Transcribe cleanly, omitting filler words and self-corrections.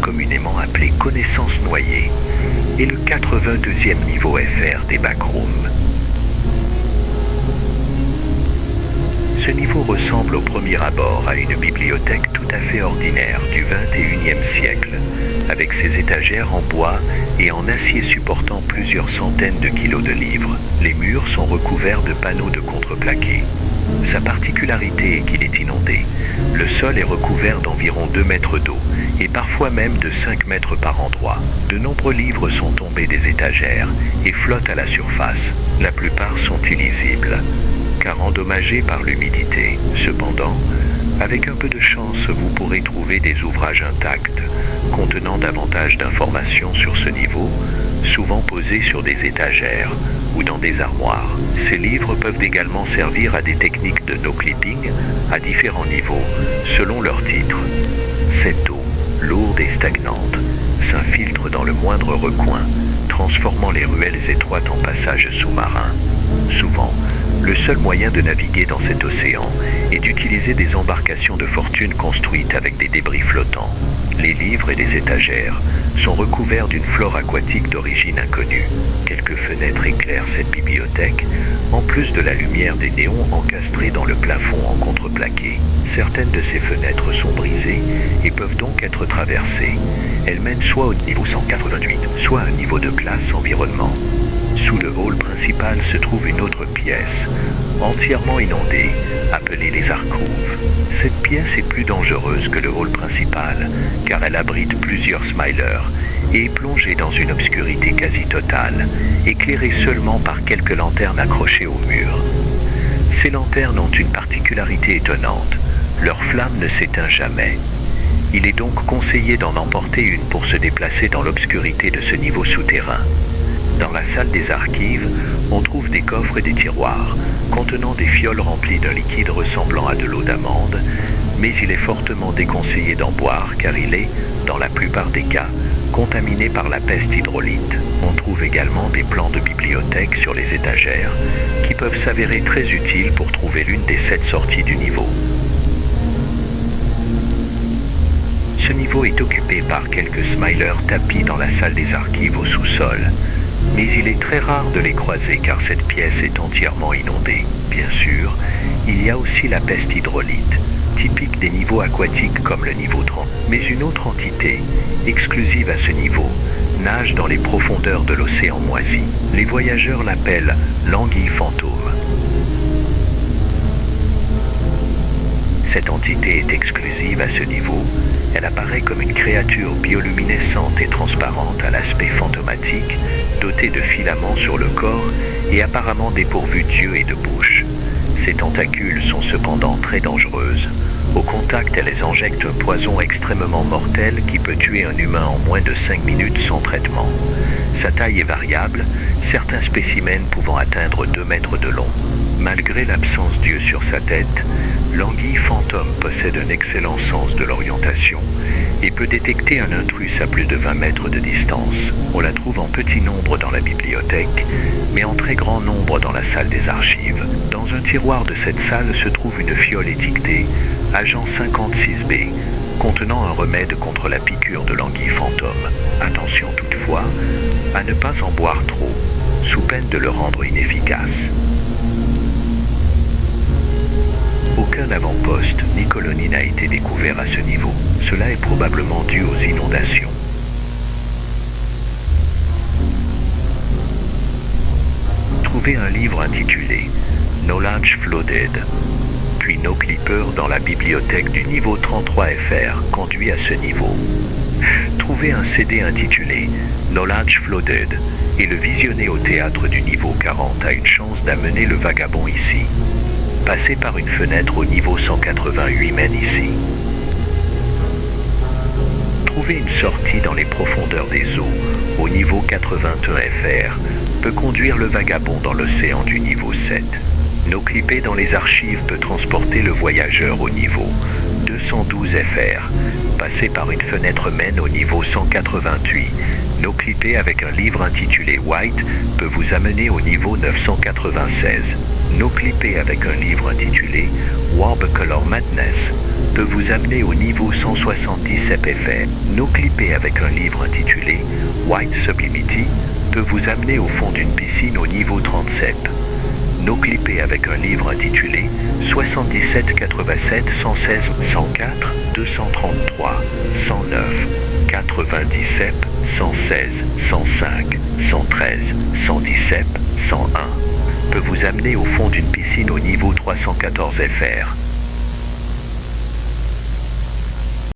communément appelé Connaissance noyée, et le 82e niveau FR des backrooms. Ce niveau ressemble au premier abord à une bibliothèque tout à fait ordinaire du XXIe siècle, avec ses étagères en bois et en acier supportant plusieurs centaines de kilos de livres. Les murs sont recouverts de panneaux de contreplaqué. Sa particularité est qu'il est inondé. Le sol est recouvert d'environ 2 mètres d'eau, et parfois même de 5 mètres par endroit. De nombreux livres sont tombés des étagères et flottent à la surface. La plupart sont illisibles, car endommagés par l'humidité. Cependant, avec un peu de chance, vous pourrez trouver des ouvrages intacts, contenant davantage d'informations sur ce niveau, souvent posés sur des étagères ou dans des armoires. Ces livres peuvent également servir à des techniques de no-clipping à différents niveaux, selon leur titre. Cette eau, lourde et stagnante, s'infiltre dans le moindre recoin, transformant les ruelles étroites en passages sous-marins. Souvent, le seul moyen de naviguer dans cet océan est d'utiliser des embarcations de fortune construites avec des débris flottants. Les livres et les étagères sont recouverts d'une flore aquatique d'origine inconnue. Quelques fenêtres éclairent cette bibliothèque, en plus de la lumière des néons encastrés dans le plafond en contreplaqué. Certaines de ces fenêtres sont brisées et peuvent donc être traversées. Elles mènent soit au niveau 188, soit à un niveau de classe environnement. Sous le hall principal se trouve une autre pièce, entièrement inondée, appelée les alcôves. Cette pièce est plus dangereuse que le hall principal, car elle abrite plusieurs smilers et est plongée dans une obscurité quasi totale, éclairée seulement par quelques lanternes accrochées au mur. Ces lanternes ont une particularité étonnante, leur flamme ne s'éteint jamais. Il est donc conseillé d'en emporter une pour se déplacer dans l'obscurité de ce niveau souterrain. Dans la salle des archives, on trouve des coffres et des tiroirs contenant des fioles remplies d'un liquide ressemblant à de l'eau d'amande, mais il est fortement déconseillé d'en boire car il est, dans la plupart des cas, contaminé par la peste hydrolite. On trouve également des plans de bibliothèque sur les étagères qui peuvent s'avérer très utiles pour trouver l'une des 7 sorties du niveau. Ce niveau est occupé par quelques smilers tapis dans la salle des archives au sous-sol. Mais il est très rare de les croiser car cette pièce est entièrement inondée. Bien sûr, il y a aussi la peste hydrolite, typique des niveaux aquatiques comme le niveau 30. Mais une autre entité, exclusive à ce niveau, nage dans les profondeurs de l'océan moisi. Les voyageurs l'appellent l'anguille fantôme. Cette entité est exclusive à ce niveau. Elle apparaît comme une créature bioluminescente et transparente à l'aspect fantomatique, dotée de filaments sur le corps et apparemment dépourvue d'yeux et de bouche. Ces tentacules sont cependant très dangereuses. Au contact, elles injectent un poison extrêmement mortel qui peut tuer un humain en moins de 5 minutes sans traitement. Sa taille est variable, certains spécimens pouvant atteindre 2 mètres de long. Malgré l'absence d'yeux sur sa tête, l'anguille fantôme possède un excellent sens de l'orientation et peut détecter un intrus à plus de 20 mètres de distance. On la trouve en petit nombre dans la bibliothèque, mais en très grand nombre dans la salle des archives. Dans un tiroir de cette salle se trouve une fiole étiquetée Agent 56B, contenant un remède contre la piqûre de l'anguille fantôme. Attention toutefois à ne pas en boire trop, sous peine de le rendre inefficace. Aucun avant-poste ni colonie n'a été découvert à ce niveau. Cela est probablement dû aux inondations. Trouvez un livre intitulé Knowledge Flooded, puis No Clipper dans la bibliothèque du niveau 33 FR conduit à ce niveau. Trouvez un CD intitulé Knowledge Flooded et le visionner au théâtre du niveau 40 a une chance d'amener le vagabond ici. Passez par une fenêtre au niveau 188 mène ici. Trouver une sortie dans les profondeurs des eaux au niveau 81 FR peut conduire le vagabond dans l'océan du niveau 7. No Clipper dans les archives peut transporter le voyageur au niveau 212 FR. Passer par une fenêtre mène au niveau 188. No Clipper avec un livre intitulé White peut vous amener au niveau 996. No clippé avec un livre intitulé Warbecolor Madness peut vous amener au niveau 170 FFR. No clippé avec un livre intitulé White Sublimity peut vous amener au fond d'une piscine au niveau 37. No clippé avec un livre intitulé 77 87 116 104 233 109 97 116 105 113 117 101 peut vous amener au fond d'une piscine au niveau 314 FR.